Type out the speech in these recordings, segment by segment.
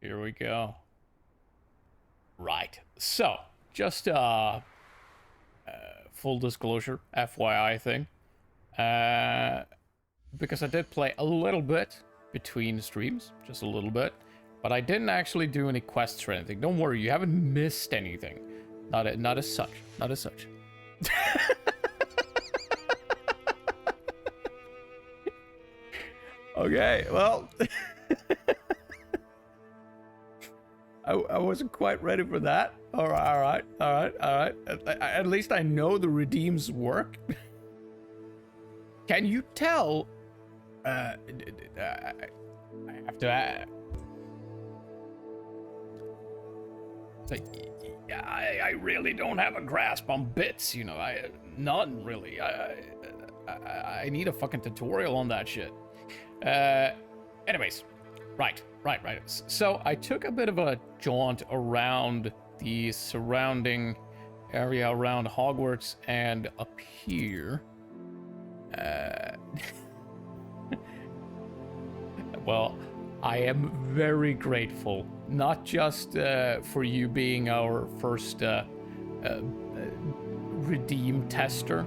Here we go. Right. So, just full disclosure, FYI thing. Because I did play a little bit between streams, just a little bit, but I didn't actually do any quests or anything. Don't worry, you haven't missed anything. Not as such. Not as such. Okay, well, I wasn't quite ready for that. All right. At least I know the redeems work. Can you tell? I have to. I really don't have a grasp on bits, you know. None really. I need a fucking tutorial on that shit. Anyways, right. So I took a bit of a jaunt around the surrounding area around Hogwarts and up here. Well, I am very grateful, not just for you being our first redeem tester.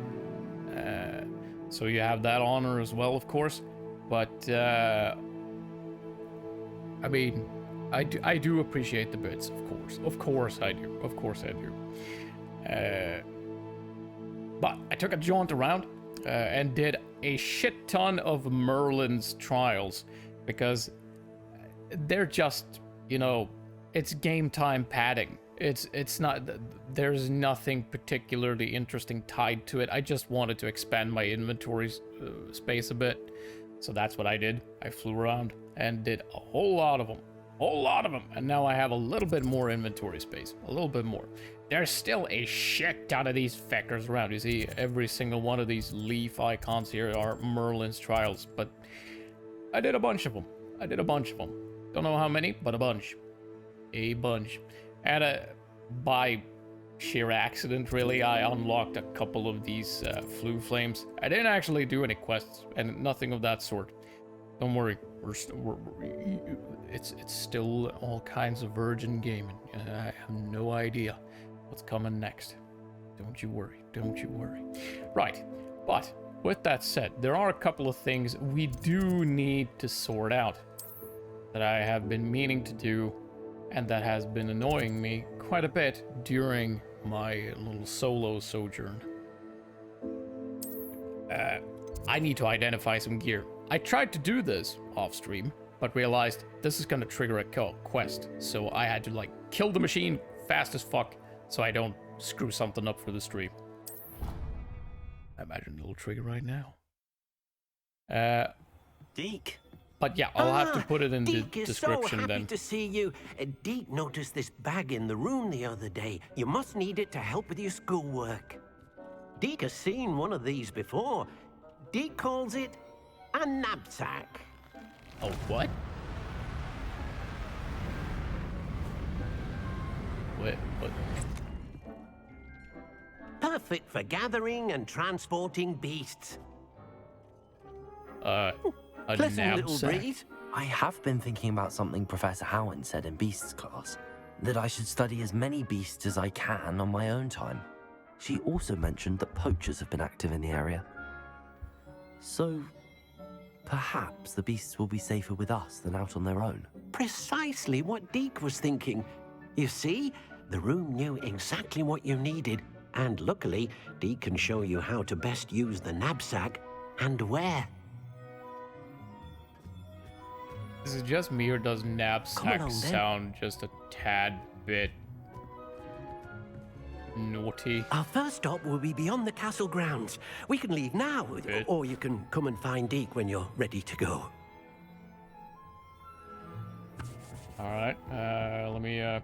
So you have that honor as well, of course. But I mean, I do appreciate the bits, of course. Of course I do. But I took a jaunt around and did a shit ton of Merlin's trials because they're just, you know, it's game time padding. It's not, there's nothing particularly interesting tied to it. I just wanted to expand my inventory space a bit. So that's what I did. I flew around and did a whole lot of them. And now I have a little bit more inventory space. A little bit more. There's still a shit ton of these feckers around. You see, every single one of these leaf icons here are Merlin's trials. But I did a bunch of them. Don't know how many, but a bunch. And by sheer accident, really, I unlocked a couple of these flue flames. I didn't actually do any quests and nothing of that sort. Don't worry, it's still all kinds of virgin gaming. I have no idea what's coming next. Don't you worry. Right, but with that said, there are a couple of things we do need to sort out that I have been meaning to do, and that has been annoying me quite a bit during my little solo sojourn. I need to identify some gear. I tried to do this off stream, but realized this is gonna trigger a quest, so I had to like kill the machine fast as fuck so I don't screw something up for the stream. I imagine it'll trigger right now. Deke. But yeah, I'll have to put it in the Deke description so happy then. to see you. Deke noticed this bag in the room the other day. You must need it to help with your schoolwork. Deke has seen one of these before. Deke calls it a knapsack. Oh, what? What? Perfect for gathering and transporting beasts. A Pleasant little knapsack? breeze. I have been thinking about something Professor Howen said in Beasts class, that I should study as many beasts as I can on my own time. She also mentioned that poachers have been active in the area. So, perhaps the beasts will be safer with us than out on their own. Precisely what Deke was thinking. You see, the room knew exactly what you needed, and luckily, Deke can show you how to best use the knapsack and where. Is it just me, or does knapsack along, then. sound just a tad bit naughty? Our first stop will be beyond the castle grounds. We can leave now, Good. or you can come and find Deke when you're ready to go. Alright, let me, oh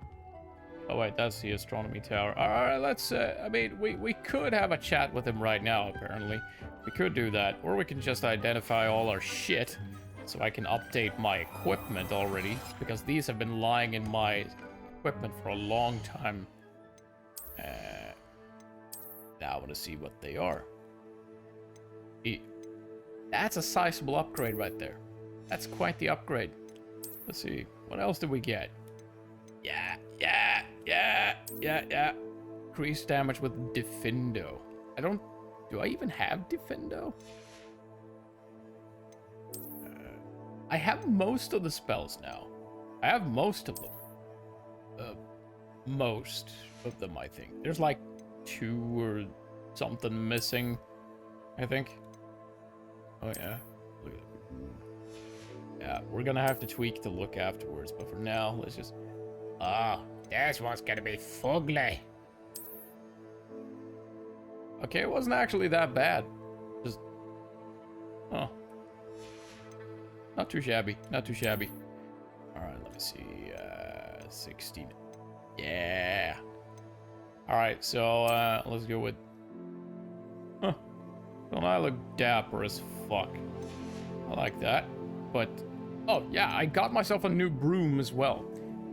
wait, that's the astronomy tower. Alright, let's, I mean, we could have a chat with him right now, apparently. We could do that, or we can just identify all our shit, so I can update my equipment already, because these have been lying in my equipment for a long time. Now I want to see what they are. That's a sizable upgrade right there. That's quite the upgrade. Let's see. What else did we get? Yeah. Increase damage with Defendo. Do I even have Defendo? I have most of the spells now. I have most of them. Most of them, I think. There's like 2 or something missing, I think. Oh, yeah. Look at that. Yeah, we're gonna have to tweak the look afterwards, but for now, let's just... Ah, this one's gonna be fugly. Okay, it wasn't actually that bad. Just... Oh. Not too shabby. Not too shabby. Alright, let me see. 16. Yeah. Alright, so, let's go with... Huh. Don't I look dapper as fuck? I like that. But... Oh, yeah, I got myself a new broom as well.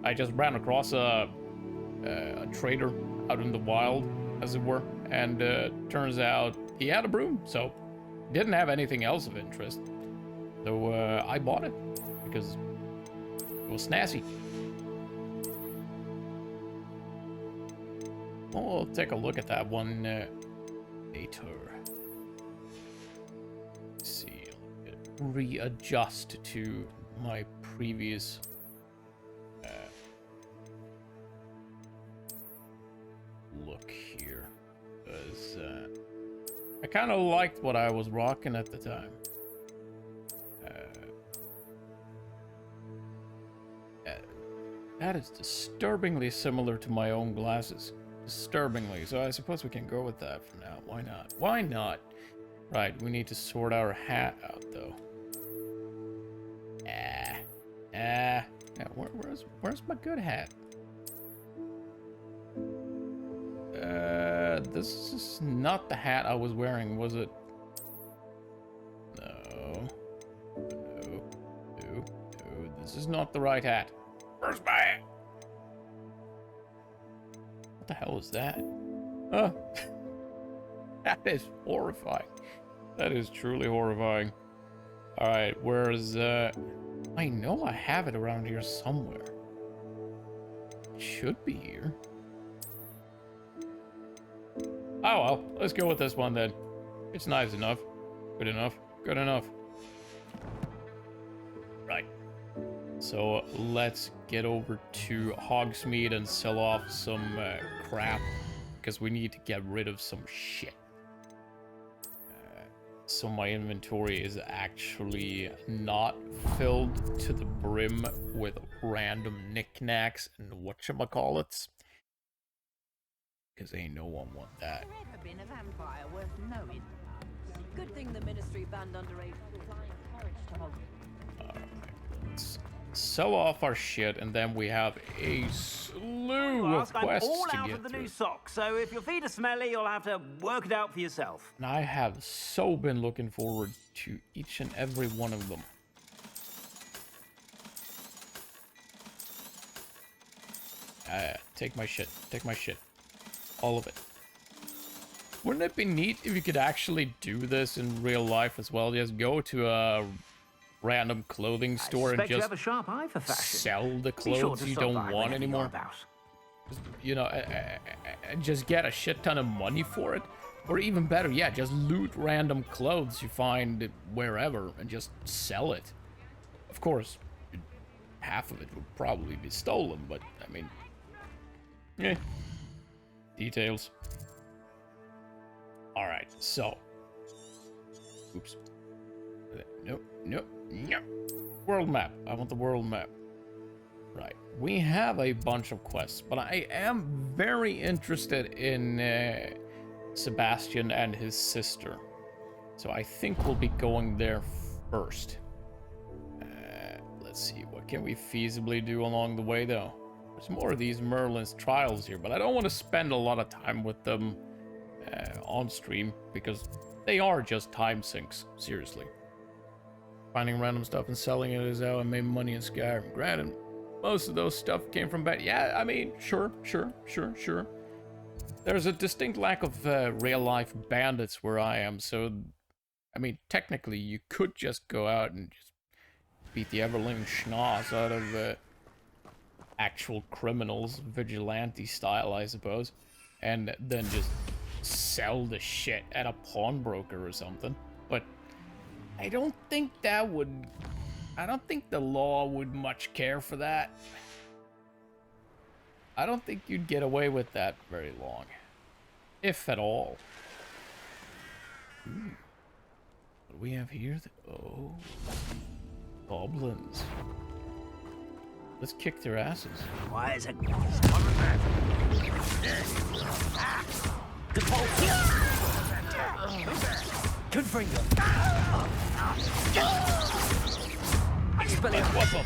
I just ran across a trader out in the wild, as it were. And, turns out he had a broom, so... Didn't have anything else of interest. So, I bought it. Because it was snazzy. We'll take a look at that one later. Let's see. Readjust to my previous look here. Because I kind of liked what I was rocking at the time. That is disturbingly similar to my own glasses. Disturbingly. So I suppose we can go with that for now. Why not? Why not? Right, we need to sort our hat out, though. Yeah, where's my good hat? This is not the hat I was wearing, was it? No. This is not the right hat. Where's my hat? What the hell is that? Oh. That is horrifying. That is truly horrifying. Alright, where's, I know I have it around here somewhere. It should be here. Oh well, let's go with this one then. It's nice enough. Good enough. Good enough. Right. So let's get over to Hogsmeade and sell off some crap. Because we need to get rid of some shit. So my inventory is actually not filled to the brim with random knickknacks and whatchamacallits. Because ain't no one want that. Ever been a vampire worth knowing? Good thing the ministry banned underage flying carriage to Hogwarts. Alright, let's sell off our shit, and then we have a slew of quests all to out get of the through. new socks, so if your feet are smelly, you'll have to work it out for yourself. And I have so been looking forward to each and every one of them. Take my shit. Take my shit. All of it. Wouldn't it be neat if you could actually do this in real life as well? Just go to a random clothing store and I expect you just have a sharp eye for fashion. sell the Be sure clothes to you stop don't by want whenever you're anymore. about. You know, and just get a shit ton of money for it. Or even better, yeah, just loot random clothes you find wherever and just sell it. Of course, half of it would probably be stolen, but I mean, eh. Details. Alright, so. Oops. Nope. World map. I want the world map. Right. We have a bunch of quests, but I am very interested in Sebastian and his sister. So I think we'll be going there first. Let's see. What can we feasibly do along the way, though? There's more of these Merlin's trials here, but I don't want to spend a lot of time with them on stream because they are just time sinks. Seriously. Finding random stuff and selling it is how I made money in Skyrim. Granted, most of those stuff came from yeah, I mean, sure. There's a distinct lack of real-life bandits where I am, so, I mean, technically, you could just go out and just beat the ever-living schnoz out of actual criminals, vigilante style, I suppose, and then just sell the shit at a pawnbroker or something. But I don't think that would... I don't think the law would much care for that. I don't think you'd get away with that very long. If at all. Ooh. What do we have here? Oh. Goblins. Let's kick their asses. Why is it? Confringo. What's up?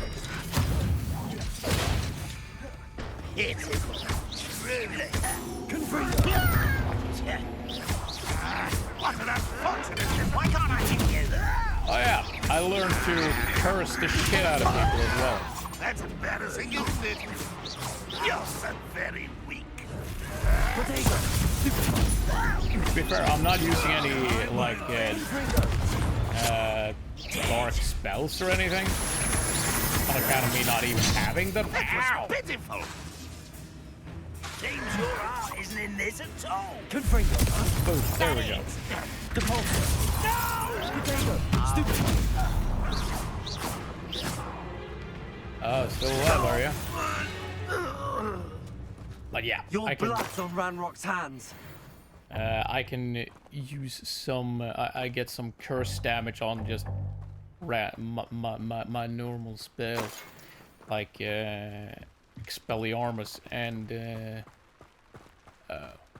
Oh yeah, I learned to curse the shit out of people as well. That's embarrassing, isn't it? You're so very weak. To be fair, I'm not using any, like, dark spells or anything. On account of me not even having them. That was pitiful. Seems your art isn't in this at all. Confringo. Oh, there we go. Oh, still alive, are you? But yeah, Your I can. blood's on Ranrock's hands. I can use some. I get some curse damage on just my normal spells, like Expelliarmus and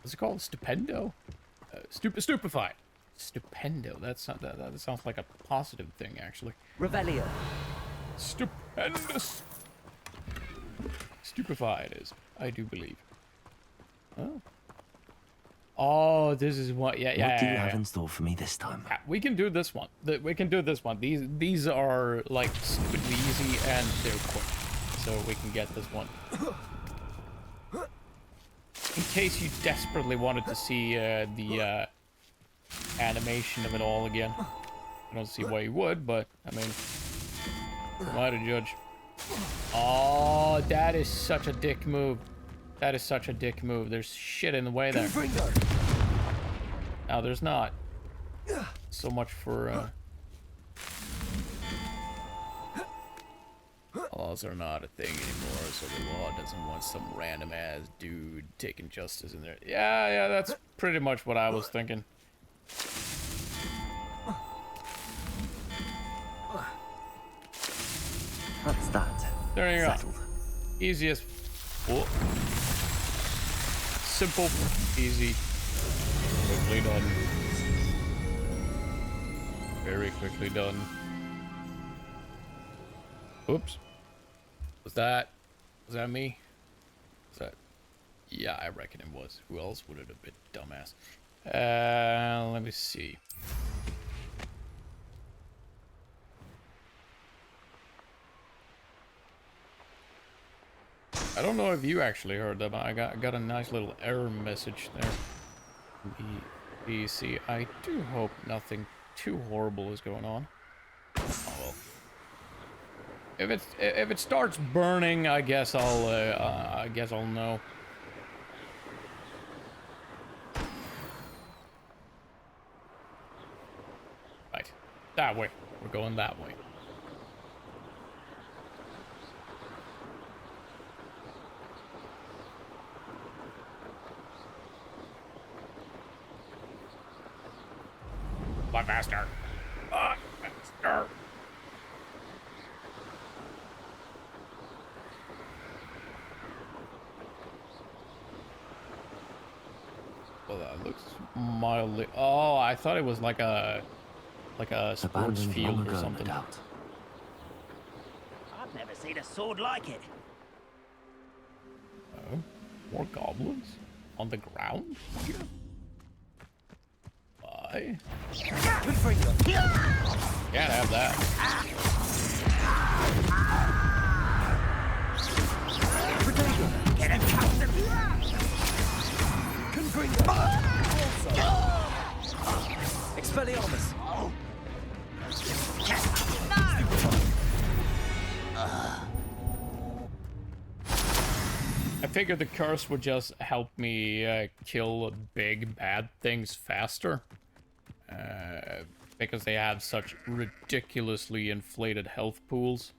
what's it called? Stupendo? Stupefy. Stupendo. That sounds like a positive thing, actually. Revelio. Stupendous. Stupefy it is. I do believe. Oh. Oh, this is what. Yeah. What do you have in store for me this time? Yeah, we can do this one. We can do this one. These are like stupidly easy and they're quick, so we can get this one. In case you desperately wanted to see the animation of it all again, I don't see why you would, but I mean, who am I to judge? Oh, that is such a dick move. That is such a dick move. There's shit in the way there. No, there's not. So much for, laws are not a thing anymore, so the law doesn't want some random ass dude taking justice in there. Yeah, that's pretty much what I was thinking. That's that. There you Settled. go. Easiest. Oh. Simple, easy, quickly done. Very quickly done. Oops. Was that me? Was that? Yeah, I reckon it was. Who else would it have been? Dumbass. Let me see. I don't know if you actually heard that, but I got a nice little error message there. BC. I do hope nothing too horrible is going on. Oh well. If it starts burning, I guess I'll know. Right, that way. We're going that way. Faster. Faster. Well, that looks mildly. Oh, I thought it was like a sports Abandoned field long or ago, no something. doubt. I've never seen a sword like it. Oh, more goblins on the ground. Bye. Can't have that. Get accustomed. Expelliarmus. I figured the curse would just help me kill big bad things faster. Because they have such ridiculously inflated health pools.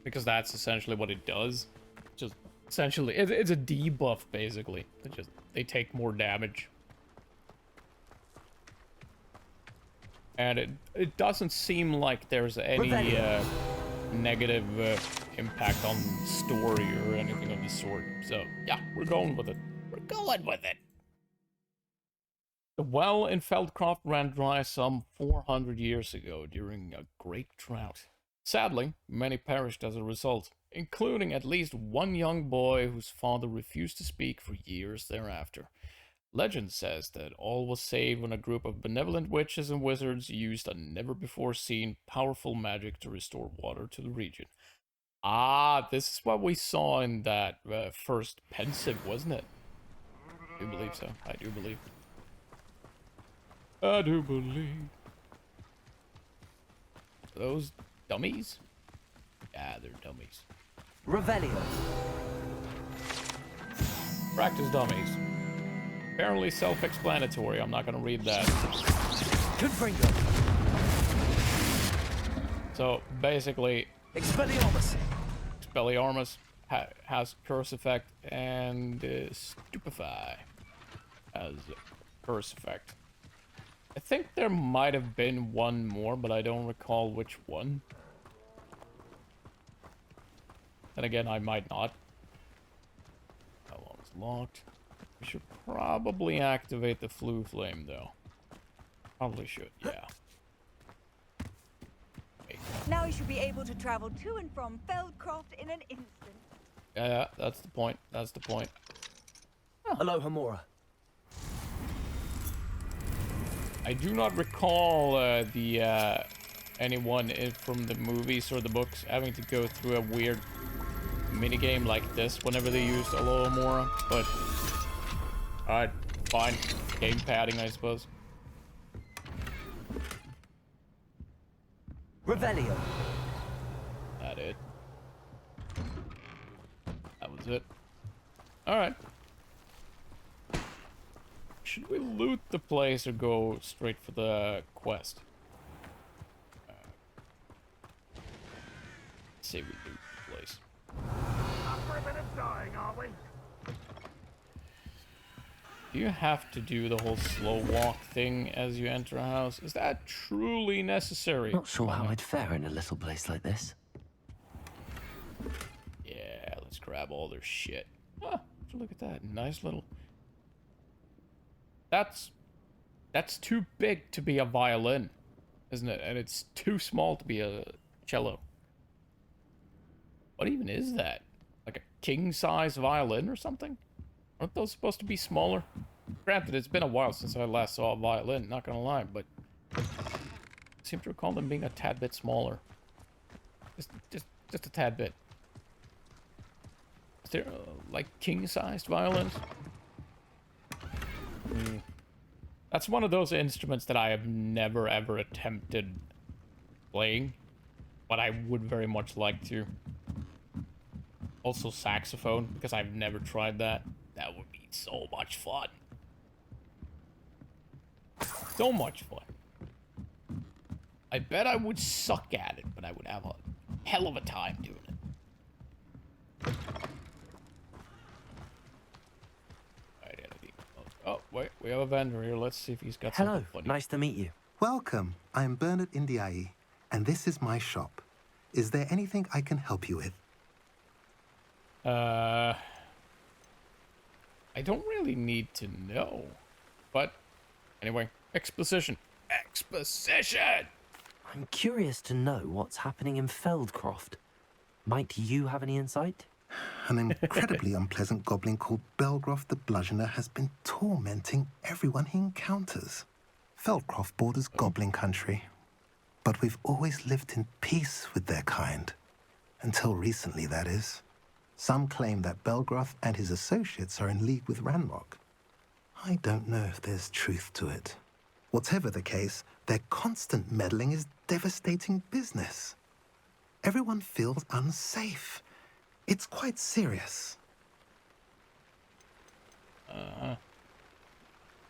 Because that's essentially what it does. Just essentially, it's a debuff basically. They take more damage. And it doesn't seem like there's any negative impact on story or anything of the sort. So yeah, we're going with it. We're going with it. The well in Feldcroft ran dry some 400 years ago during a great drought. Sadly, many perished as a result, including at least one young boy whose father refused to speak for years thereafter. Legend says that all was saved when a group of benevolent witches and wizards used a never-before-seen powerful magic to restore water to the region. Ah, this is what we saw in that first pensive, wasn't it? I do believe so. I do believe. I do believe. Are those dummies? Yeah, they're dummies. Revelio. Practice dummies. Apparently self-explanatory. I'm not gonna read that. Confringo. So basically, Expelliarmus. Expelliarmus has curse effect, and Stupefy has curse effect. I think there might have been one more, but I don't recall which one. Then again, I might not. That one's locked. We should probably activate the Flue Flame, though. Probably should, yeah. Now you should be able to travel to and from Feldcroft in an instant. Yeah, that's the point. That's the point. Hello, Hamora. I do not recall anyone from the movies or the books having to go through a weird minigame like this whenever they used Alohomora, but alright, fine. Game padding, I suppose. Revelio. That it. That was it. Alright. Should we loot the place or go straight for the quest? Let's say we loot the place. Up for a bit of dying, are we? Do you have to do the whole slow walk thing as you enter a house? Is that truly necessary? Not sure how I'd fare in a little place like this. Yeah, let's grab all their shit. Ah, look at that. Nice little... That's too big to be a violin, isn't it? And it's too small to be a cello. What even is that? Like a king-size violin or something? Aren't those supposed to be smaller? Granted, it's been a while since I last saw a violin, not gonna lie, but I seem to recall them being a tad bit smaller. Just a tad bit. Is there, like, king-sized violins? That's one of those instruments that I have never, ever attempted playing, but I would very much like to. Also saxophone, because I've never tried that. That would be so much fun. So much fun. I bet I would suck at it, but I would have a hell of a time doing it. Oh, wait, we have a vendor here. Let's see if he's got Hello, something funny. nice to meet you. Welcome. I'm Bernard Indiaye, and this is my shop. Is there anything I can help you with? I don't really need to know. But, anyway, exposition. Exposition! I'm curious to know what's happening in Feldcroft. Might you have any insight? An incredibly unpleasant goblin called Belgroth the Bludgeoner has been tormenting everyone he encounters. Feldcroft borders goblin country, but we've always lived in peace with their kind. Until recently, that is. Some claim that Belgroth and his associates are in league with Ranrock. I don't know if there's truth to it. Whatever the case, their constant meddling is devastating business. Everyone feels unsafe. It's quite serious.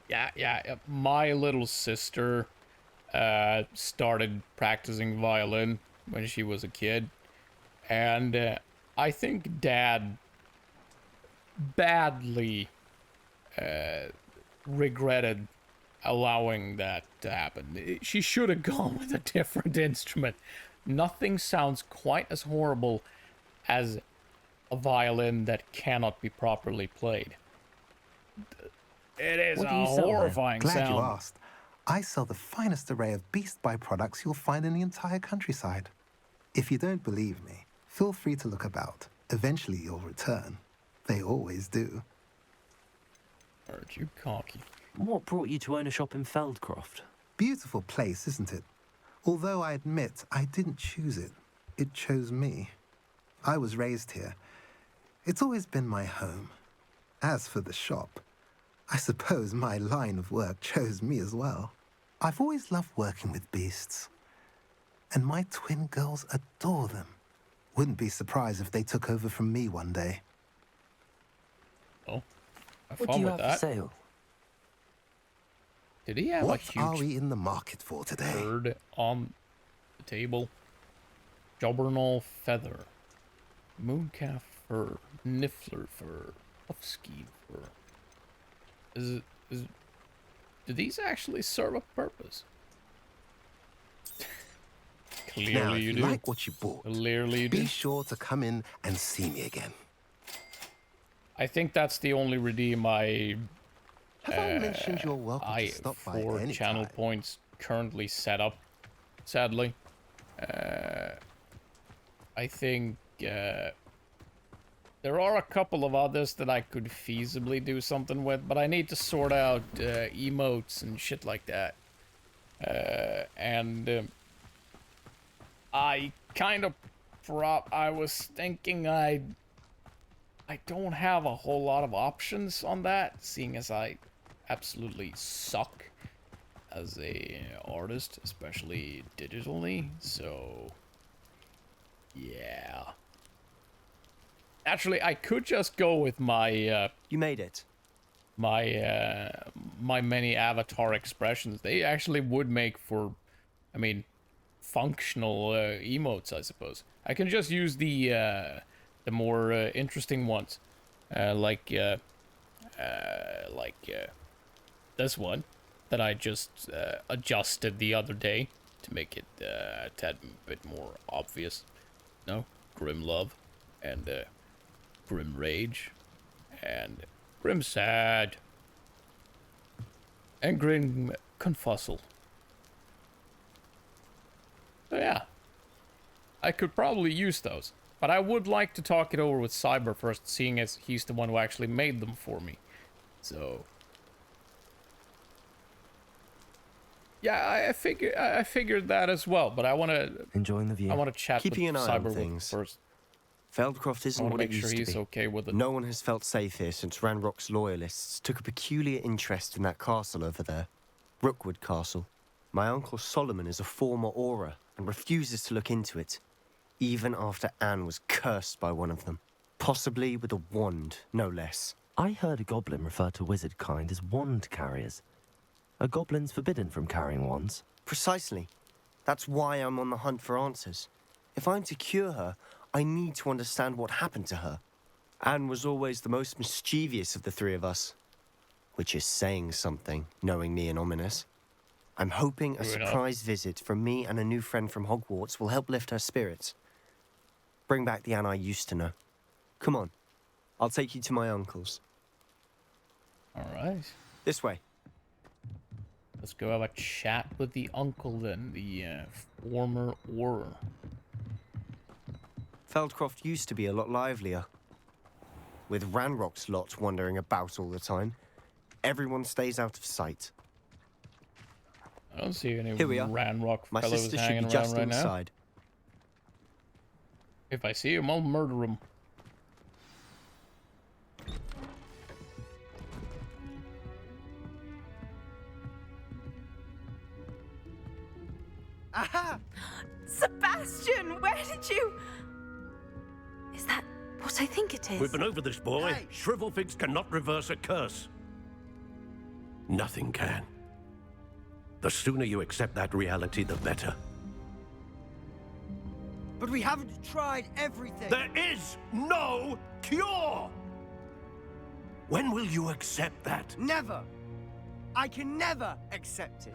Yeah. My little sister started practicing violin when she was a kid, and I think Dad badly regretted allowing that to happen. She should have gone with a different instrument. Nothing sounds quite as horrible as a violin that cannot be properly played. It is What a do you sell there? horrifying Glad you sound. asked. I sell the finest array of beast byproducts you'll find in the entire countryside. If you don't believe me, feel free to look about. Eventually you'll return. They always do. Aren't you cocky? What brought you to own a shop in Feldcroft? Beautiful place, isn't it? Although I admit I didn't choose it. It chose me. I was raised here. It's always been my home. As for the shop, I suppose my line of work chose me as well. I've always loved working with beasts. And my twin girls adore them. Wouldn't be surprised if they took over from me one day. Oh, have What fun do you with have that. for sale? Did he have a What are huge we in the market for today? bird on the table? Jobberknoll feather, mooncalf fur, niffler fur, puffskein fur. Do these actually serve a purpose? Clearly Now, if you you do. like what you bought, Clearly you do. be sure to come in and see me again. I think that's the only redeem I Have I mentioned you're welcome to stop by for any channel time? points currently set up. Sadly, I think there are a couple of others that I could feasibly do something with, but I need to sort out emotes and shit like that. I kind of I was thinking I don't have a whole lot of options on that, seeing as I absolutely suck as a artist, especially digitally. So yeah. Actually, I could just go with my You made it. my many avatar expressions. They actually would make for, I mean, functional emotes, I suppose. I can just use the more interesting ones, like this one that I just adjusted the other day to make it a tad bit more obvious. No, Grim Love, and Grim Rage, and Grim Sad, and Grim Confussel. So yeah, I could probably use those, but I would like to talk it over with Cyber first, seeing as he's the one who actually made them for me. So yeah, I figured that as well, but I want to Enjoying the view. I want to chat Keeping with an eye on Cyber things. first. Feldcroft I isn't want to what it make sure used to he's be. okay with it. No one has felt safe here since Ranrock's loyalists took a peculiar interest in that castle over there. Rookwood Castle. My uncle Solomon is a former Auror and refuses to look into it, even after Anne was cursed by one of them. Possibly with a wand, no less. I heard a goblin refer to wizard kind as wand carriers. Are goblins forbidden from carrying wands? Precisely. That's why I'm on the hunt for answers. If I'm to cure her, I need to understand what happened to her. Anne was always the most mischievous of the three of us. Which is saying something, knowing me and Ominous. I'm hoping a True enough. surprise visit from me and a new friend from Hogwarts will help lift her spirits. Bring back the Anne I used to know. Come on. I'll take you to my uncle's. All right. This way. Let's go have a chat with the uncle then, the former Auror. Feldcroft used to be a lot livelier. With Ranrock's lot wandering about all the time, everyone stays out of sight. I don't see any Here we are. Ranrock My fellows sister should hanging be around just right now. inside. If I see him, I'll murder him. Aha! Sebastian, where did you... Is that what I think it is? We've been over this, boy. Hey. Shrivelfigs cannot reverse a curse. Nothing can. The sooner you accept that reality, the better. But we haven't tried everything. There is no cure! When will you accept that? Never. I can never accept it.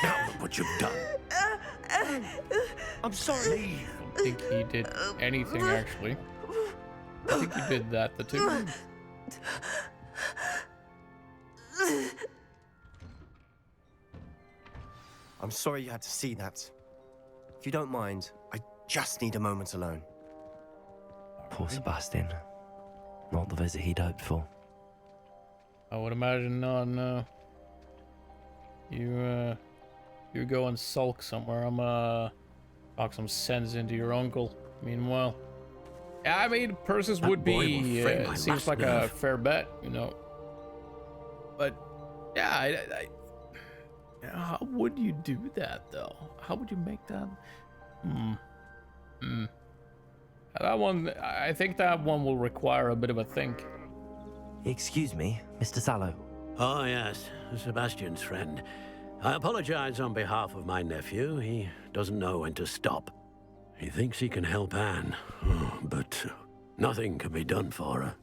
Now look what you've done. I'm sorry. I don't think he did anything, actually. I think he did that, the two. I'm sorry you had to see that. If you don't mind, I just need a moment alone. Poor Sebastian. Not the visit he'd hoped for. I would imagine not, no. You go and sulk somewhere. I'm talk some sense into your uncle. Meanwhile, yeah, I mean, Persis That would boy be will frame my seems last like a nerve. fair bet, you know. But yeah, how would you do that though? How would you make that? That one, I think that one will require a bit of a think. Excuse me, Mr. Sallow. Oh, yes, Sebastian's friend. I apologize on behalf of my nephew. He doesn't know when to stop. He thinks he can help Anne, but nothing can be done for her.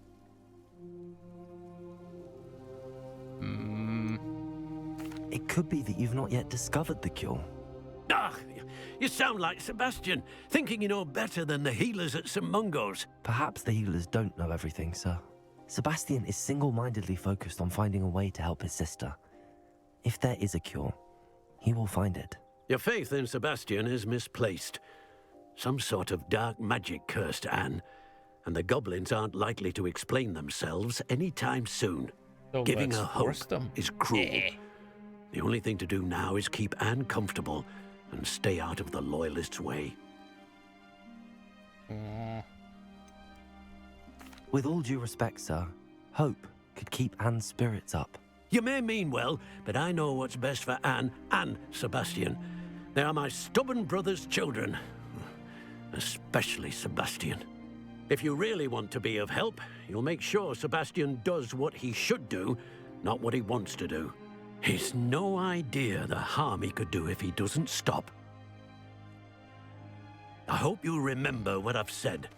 It could be that you've not yet discovered the cure. Ah, you sound like Sebastian, thinking you know better than the healers at St. Mungo's. Perhaps the healers don't know everything, sir. Sebastian is single-mindedly focused on finding a way to help his sister. If there is a cure, he will find it. Your faith in Sebastian is misplaced. Some sort of dark magic cursed Anne, and the goblins aren't likely to explain themselves anytime soon. So Giving let's her hope force them. is cruel. The only thing to do now is keep Anne comfortable and stay out of the Loyalists' way. With all due respect, sir, hope could keep Anne's spirits up. You may mean well, but I know what's best for Anne and Sebastian. They are my stubborn brother's children. Especially Sebastian. If you really want to be of help, you'll make sure Sebastian does what he should do, not what he wants to do. He's no idea the harm he could do if he doesn't stop. I hope you'll remember what I've said.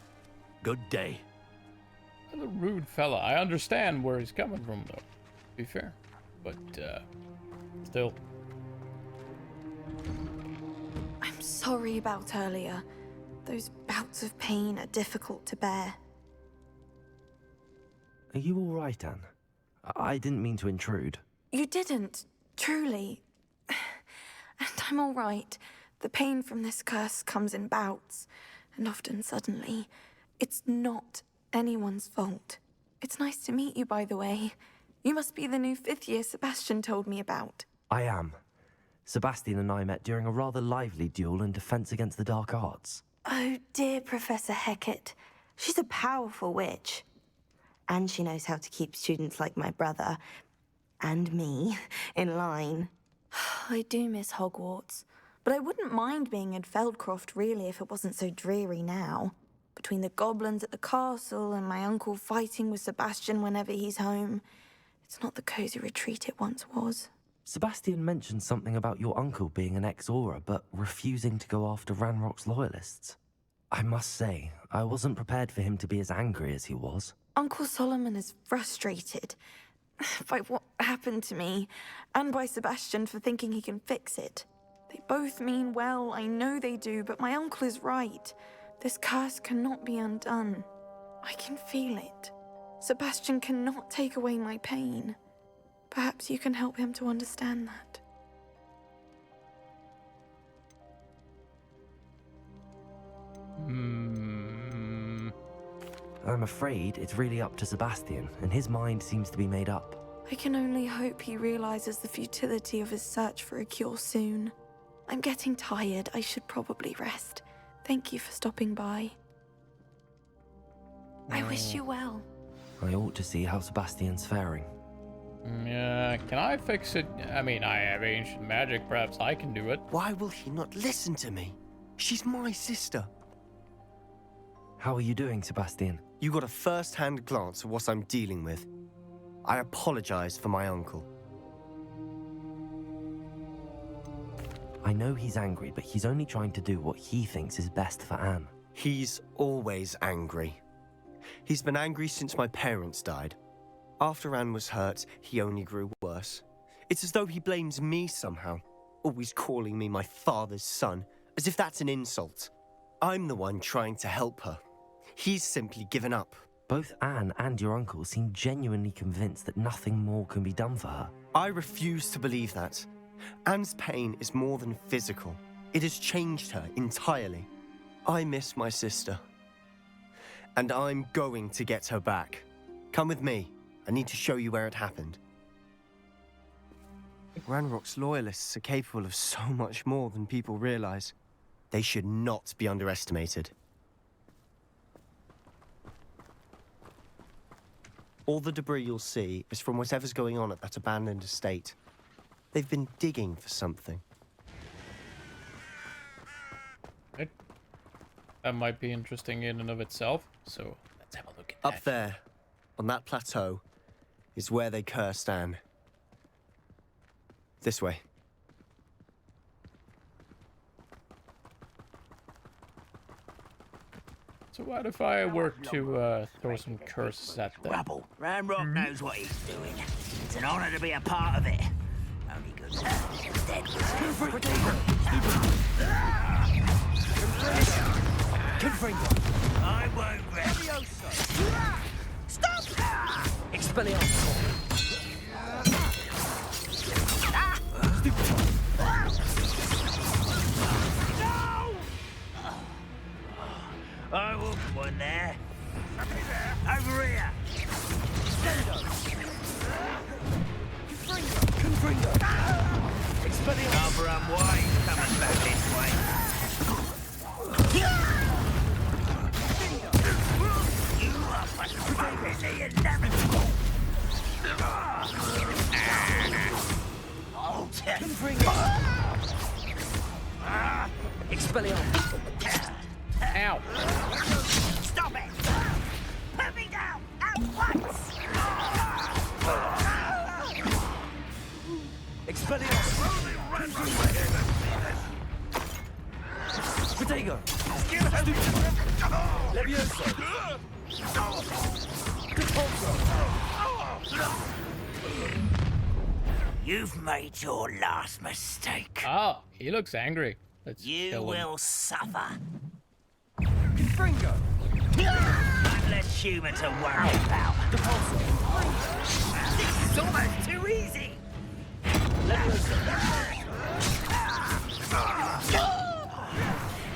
Good day. What a rude fella. I understand where he's coming from, though. To be fair, but still. I'm sorry about earlier. Those bouts of pain are difficult to bear. Are you all right, Anne? I didn't mean to intrude. You didn't, truly. And I'm all right. The pain from this curse comes in bouts, and often suddenly. It's not anyone's fault. It's nice to meet you, by the way. You must be the new 5th year Sebastian told me about. I am. Sebastian and I met during a rather lively duel in Defense Against the Dark Arts. Oh, dear Professor Hecat. She's a powerful witch. And she knows how to keep students like my brother, and me, in line. I do miss Hogwarts, but I wouldn't mind being in Feldcroft, really, if it wasn't so dreary now. Between the goblins at the castle and my uncle fighting with Sebastian whenever he's home, it's not the cozy retreat it once was. Sebastian mentioned something about your uncle being an ex-Aura, but refusing to go after Ranrock's loyalists. I must say, I wasn't prepared for him to be as angry as he was. Uncle Solomon is frustrated by what happened to me, and by Sebastian for thinking he can fix it. They both mean well, I know they do, but my uncle is right. This curse cannot be undone. I can feel it. Sebastian cannot take away my pain. Perhaps you can help him to understand that. I'm afraid it's really up to Sebastian, and his mind seems to be made up. I can only hope he realizes the futility of his search for a cure soon. I'm getting tired. I should probably rest. Thank you for stopping by. I wish you well. I ought to see how Sebastian's faring. Yeah, can I fix it? I mean, I have ancient magic. Perhaps I can do it. Why will he not listen to me? She's my sister. How are you doing, Sebastian? You got a first-hand glance at what I'm dealing with. I apologize for my uncle. I know he's angry, but he's only trying to do what he thinks is best for Anne. He's always angry. He's been angry since my parents died. After Anne was hurt, he only grew worse. It's as though he blames me somehow, always calling me my father's son, as if that's an insult. I'm the one trying to help her. He's simply given up. Both Anne and your uncle seem genuinely convinced that nothing more can be done for her. I refuse to believe that. Anne's pain is more than physical. It has changed her entirely. I miss my sister. And I'm going to get her back. Come with me. I need to show you where it happened. Ranrock's loyalists are capable of so much more than people realize. They should not be underestimated. All the debris you'll see is from whatever's going on at that abandoned estate. They've been digging for something. That might be interesting in and of itself, so let's have a look at that. Up there, on that plateau, is where they cursed Anne. This way. So what if I were to throw some curses at them? Rubble. Ranrock knows what he's doing. It's an honor to be a part of it. Only good dead I won't rest. Stop! Expelliarmus. I will one there. Over here. Confringo. Barbara, I'm wide coming back this way. You are frustratingly inevitable. Confringo. Expelliarmus. Ow. Stop it! Put me down at once! Expelliarmus! Protego! Levioso! You've made your last mistake. Oh, he looks angry. Let's You kill him. will suffer. Confringo! I'm less human to worry about. This is almost too easy!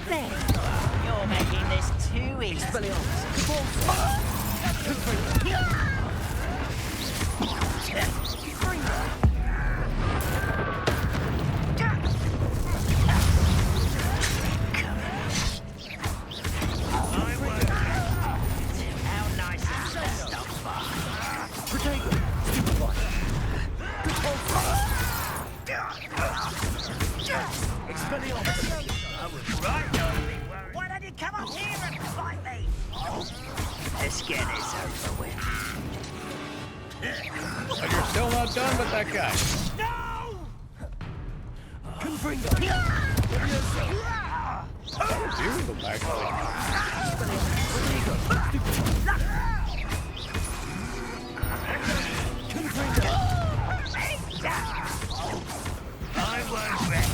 There. You're making this too easy. Why don't you come up here and fight me? Let's get this over with. But you're still not done with that guy. No! Confringo. Beautiful, I won't rest.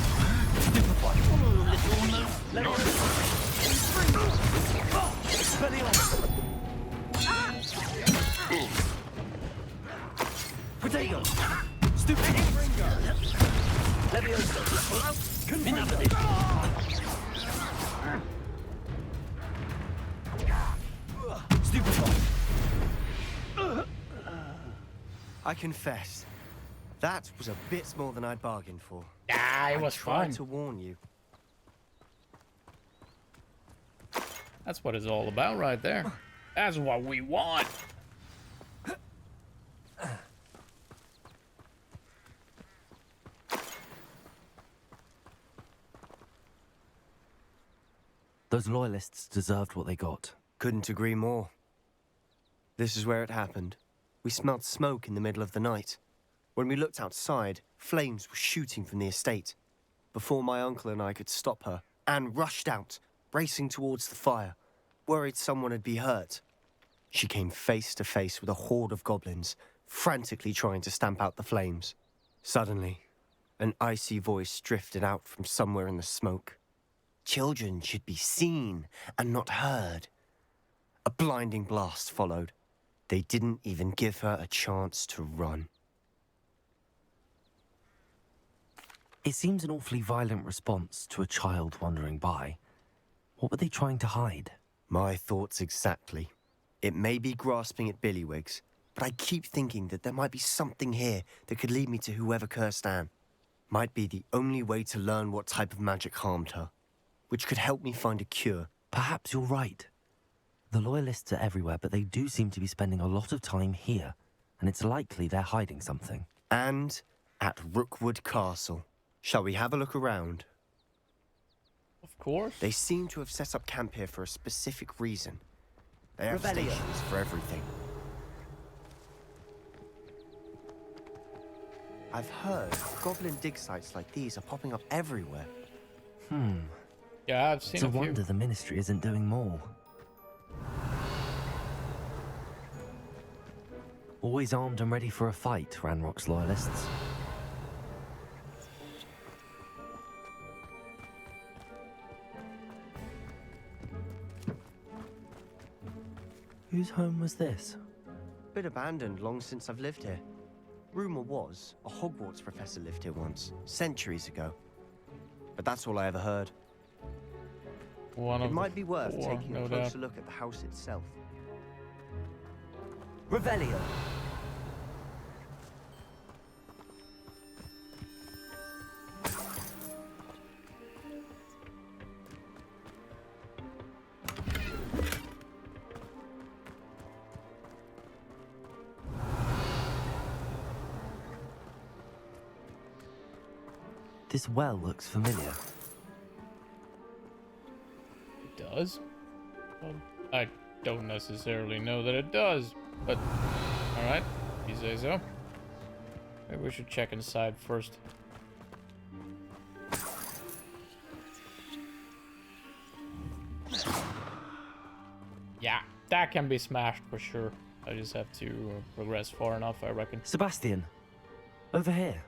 Protego! Stupid! Levioso! I confess, that was a bit more than I'd bargained for. Ah, it was I tried fun. to warn you. That's what it's all about right there. That's what we want. Those loyalists deserved what they got. Couldn't agree more. This is where it happened. We smelled smoke in the middle of the night. When we looked outside, flames were shooting from the estate. Before my uncle and I could stop her, Anne rushed out, racing towards the fire, worried someone had been hurt. She came face to face with a horde of goblins, frantically trying to stamp out the flames. Suddenly, an icy voice drifted out from somewhere in the smoke. Children should be seen and not heard. A blinding blast followed. They didn't even give her a chance to run. It seems an awfully violent response to a child wandering by. What were they trying to hide? My thoughts exactly. It may be grasping at Billywigs, but I keep thinking that there might be something here that could lead me to whoever cursed Anne. Might be the only way to learn what type of magic harmed her, which could help me find a cure. Perhaps you're right. The Loyalists are everywhere, but they do seem to be spending a lot of time here, and it's likely they're hiding something. And at Rookwood Castle. Shall we have a look around? Of course. They seem to have set up camp here for a specific reason. They have stations for everything. I've heard goblin dig sites like these are popping up everywhere. Yeah, I've seen It's a a few. wonder the Ministry isn't doing more. Always armed and ready for a fight, Ranrock's Loyalists. Whose home was this? Been abandoned long since I've lived here. Rumour was a Hogwarts professor lived here once, centuries ago. But that's all I ever heard. It might be worth taking a closer look at the house itself. Revelio. This well looks familiar. It does? Well, I don't necessarily know that it does, but alright, you say so. Maybe we should check inside first. Yeah, that can be smashed for sure. I just have to progress far enough, I reckon. Sebastian, over here.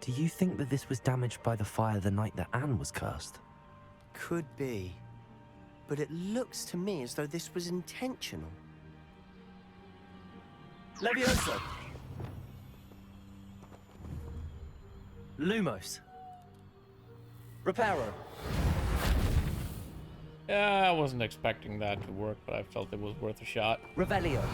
Do you think that this was damaged by the fire the night that Anne was cursed? Could be. But it looks to me as though this was intentional. Levioso. Lumos. Reparo. Yeah, I wasn't expecting that to work, but I felt it was worth a shot. Revelio.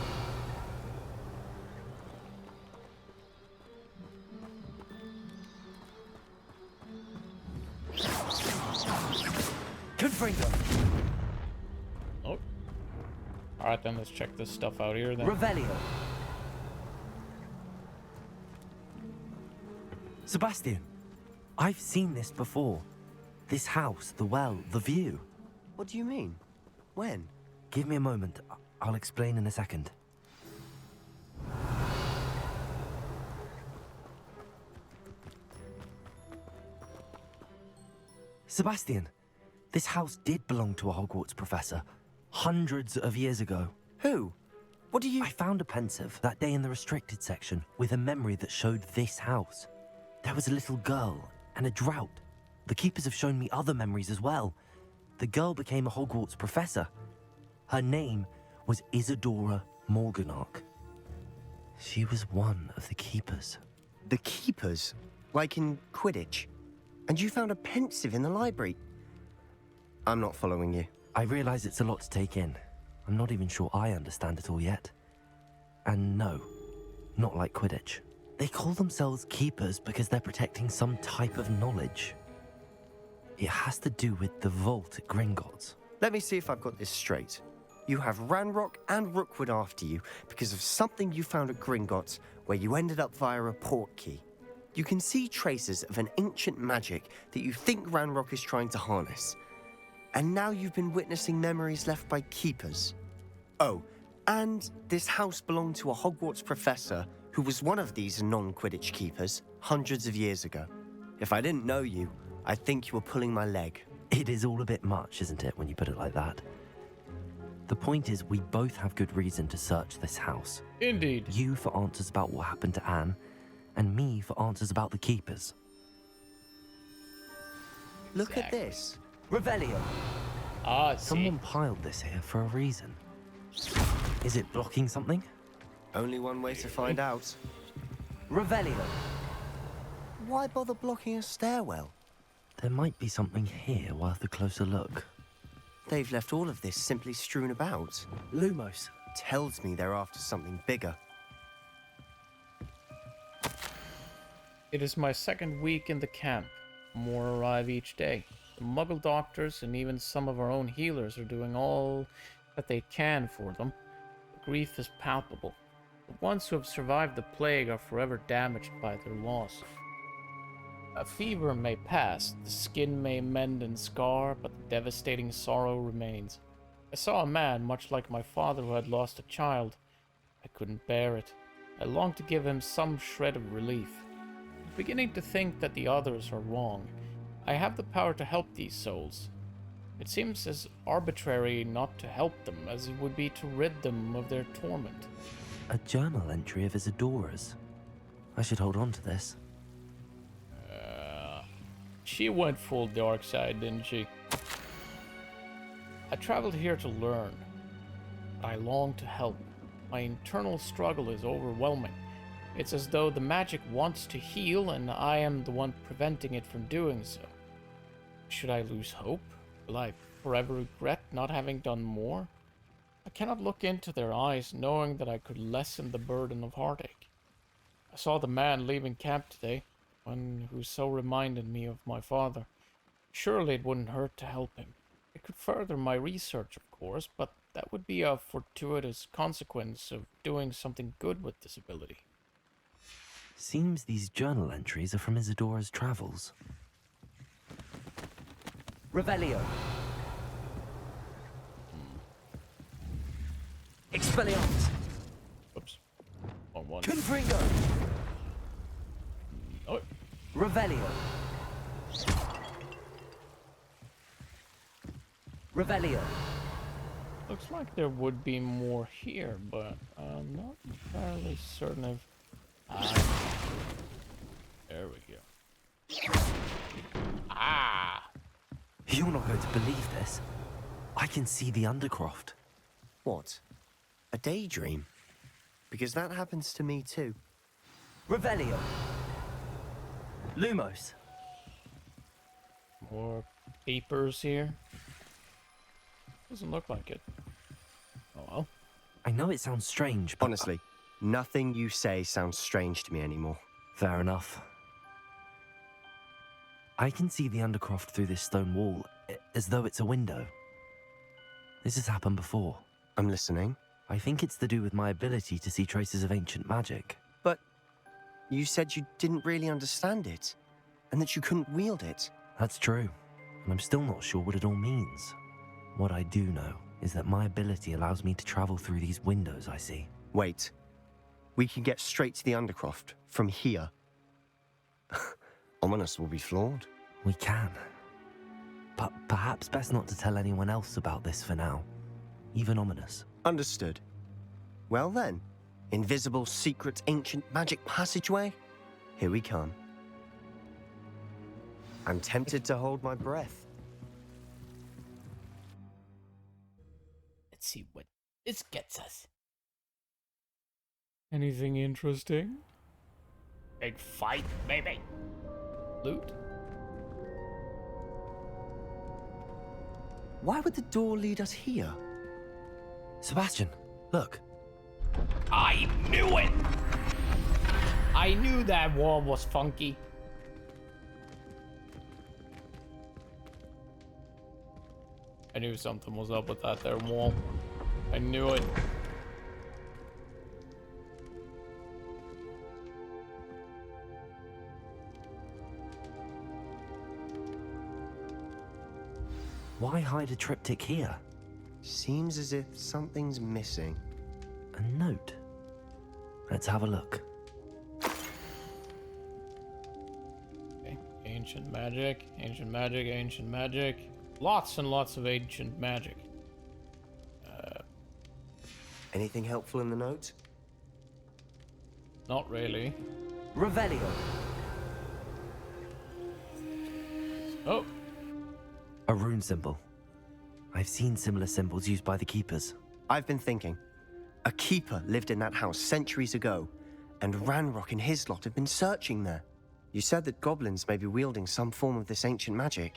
Confringo. Oh. Alright then, let's check this stuff out here then. Revelio. Sebastian, I've seen this before. This house, the well, the view. What do you mean? When? Give me a moment. I'll explain in a second. Sebastian, this house did belong to a Hogwarts professor, hundreds of years ago. Who? What do you... I found a pensive that day in the restricted section with a memory that showed this house. There was a little girl and a drought. The keepers have shown me other memories as well. The girl became a Hogwarts professor. Her name was Isadora Morganach. She was one of the keepers. The keepers? Like in Quidditch? And you found a pensive in the library? I'm not following you. I realize it's a lot to take in. I'm not even sure I understand it all yet. And no, not like Quidditch. They call themselves keepers because they're protecting some type of knowledge. It has to do with the vault at Gringotts. Let me see if I've got this straight. You have Ranrock and Rookwood after you because of something you found at Gringotts where you ended up via a port key. You can see traces of an ancient magic that you think Ranrock is trying to harness. And now you've been witnessing memories left by keepers. Oh, and this house belonged to a Hogwarts professor who was one of these non-Quidditch keepers hundreds of years ago. If I didn't know you, I'd think you were pulling my leg. It is all a bit much, isn't it, when you put it like that? The point is, we both have good reason to search this house. Indeed. You for answers about what happened to Anne, and me for answers about the keepers. Look at this. Revelio. Ah, see. Someone piled this here for a reason. Is it blocking something? Only one way to find out. Revelio. Why bother blocking a stairwell? There might be something here worth a closer look. They've left all of this simply strewn about. Lumos. Tells me they're after something bigger. It is my second week in the camp. More arrive each day. The Muggle doctors and even some of our own healers are doing all that they can for them. The grief is palpable. The ones who have survived the plague are forever damaged by their loss. A fever may pass, the skin may mend and scar, but the devastating sorrow remains. I saw a man, much like my father, who had lost a child. I couldn't bear it. I longed to give him some shred of relief. I'm beginning to think that the others are wrong. I have the power to help these souls. It seems as arbitrary not to help them as it would be to rid them of their torment. A journal entry of Isadora's. I should hold on to this. She went full dark side, didn't she? I traveled here to learn. I long to help. My internal struggle is overwhelming. It's as though the magic wants to heal and I am the one preventing it from doing so. Should I lose hope? Will I forever regret not having done more? I cannot look into their eyes knowing that I could lessen the burden of heartache. I saw the man leaving camp today, one who so reminded me of my father. Surely it wouldn't hurt to help him. It could further my research, of course, but that would be a fortuitous consequence of doing something good with this ability. Seems these journal entries are from Isadora's travels. Revelio. Expelliarmus. Oops. On one. Confringo. Oh. Revelio. Revelio. Looks like there would be more here, but I'm not entirely certain if... There we go. Ah! You're not going to believe this. I can see the Undercroft. What? A daydream? Because that happens to me too. Revelio. Lumos. More papers here. Doesn't look like it. Oh well. I know it sounds strange, but... Honestly, nothing you say sounds strange to me anymore. Fair enough. I can see the Undercroft through this stone wall, as though it's a window. This has happened before. I'm listening. I think it's to do with my ability to see traces of ancient magic. But you said you didn't really understand it, and that you couldn't wield it. That's true, and I'm still not sure what it all means. What I do know is that my ability allows me to travel through these windows I see. Wait. We can get straight to the Undercroft from here. Ominous will be flawed. We can. But perhaps best not to tell anyone else about this for now. Even Ominous. Understood. Well then, invisible, secret, ancient magic passageway? Here we come. I'm tempted to hold my breath. Let's see what this gets us. Anything interesting? Big fight, maybe. Loot? Why would the door lead us here? Sebastian, look. I knew it! I knew that wall was funky. I knew something was up with that there wall. I knew it. Why hide a triptych here? Seems as if something's missing. A note. Let's have a look. Okay. Ancient magic, ancient magic, ancient magic. Lots and lots of ancient magic. Anything helpful in the note? Not really. Revelio. Oh. A rune symbol. I've seen similar symbols used by the keepers. I've been thinking. A keeper lived in that house centuries ago, and Ranrock and his lot have been searching there. You said that goblins may be wielding some form of this ancient magic.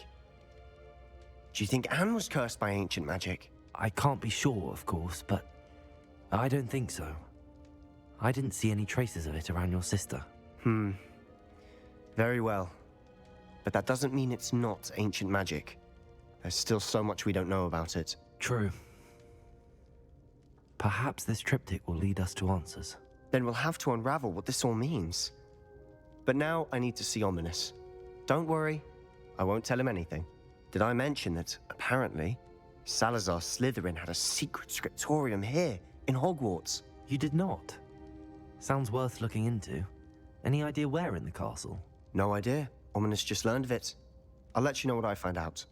Do you think Anne was cursed by ancient magic? I can't be sure, of course, but I don't think so. I didn't see any traces of it around your sister. Very well. But that doesn't mean it's not ancient magic. There's still so much we don't know about it. True. Perhaps this triptych will lead us to answers. Then we'll have to unravel what this all means. But now I need to see Ominous. Don't worry, I won't tell him anything. Did I mention that, apparently, Salazar Slytherin had a secret scriptorium here, in Hogwarts? You did not. Sounds worth looking into. Any idea where in the castle? No idea. Ominous just learned of it. I'll let you know what I find out.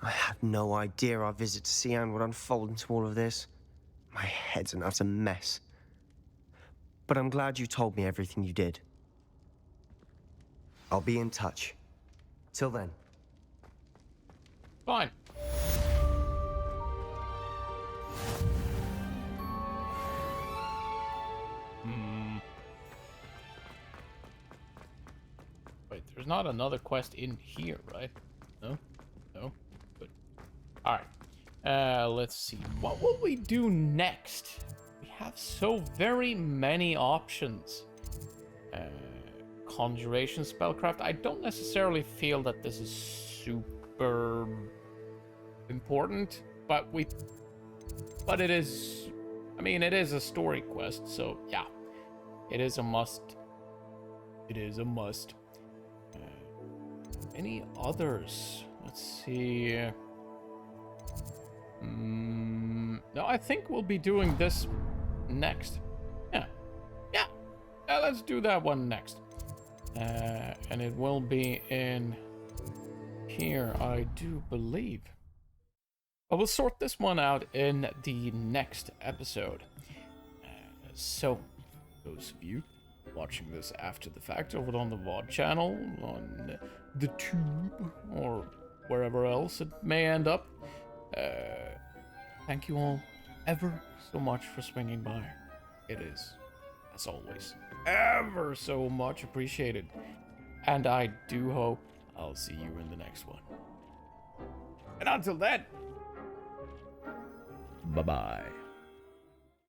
I had no idea our visit to Cian would unfold into all of this. My head's an utter mess. But I'm glad you told me everything you did. I'll be in touch. Till then. Fine. Wait, there's not another quest in here, right? No? No? Good. Alright. Let's see. What will we do next? We have so very many options. Conjuration spellcraft. I don't necessarily feel that this is super important, but it is, I mean, it is a story quest, so yeah, it is a must. It is a must. Any others? Let's see. No, I think we'll be doing this next. Yeah, let's do that one next. And it will be in here, I do believe. But we'll sort this one out in the next episode. So, those of you watching this after the fact over on the VOD channel, on the tube, or wherever else it may end up, thank you all ever so much for swinging by. It is, as always, ever so much appreciated. And I do hope I'll see you in the next one. And until then, bye-bye.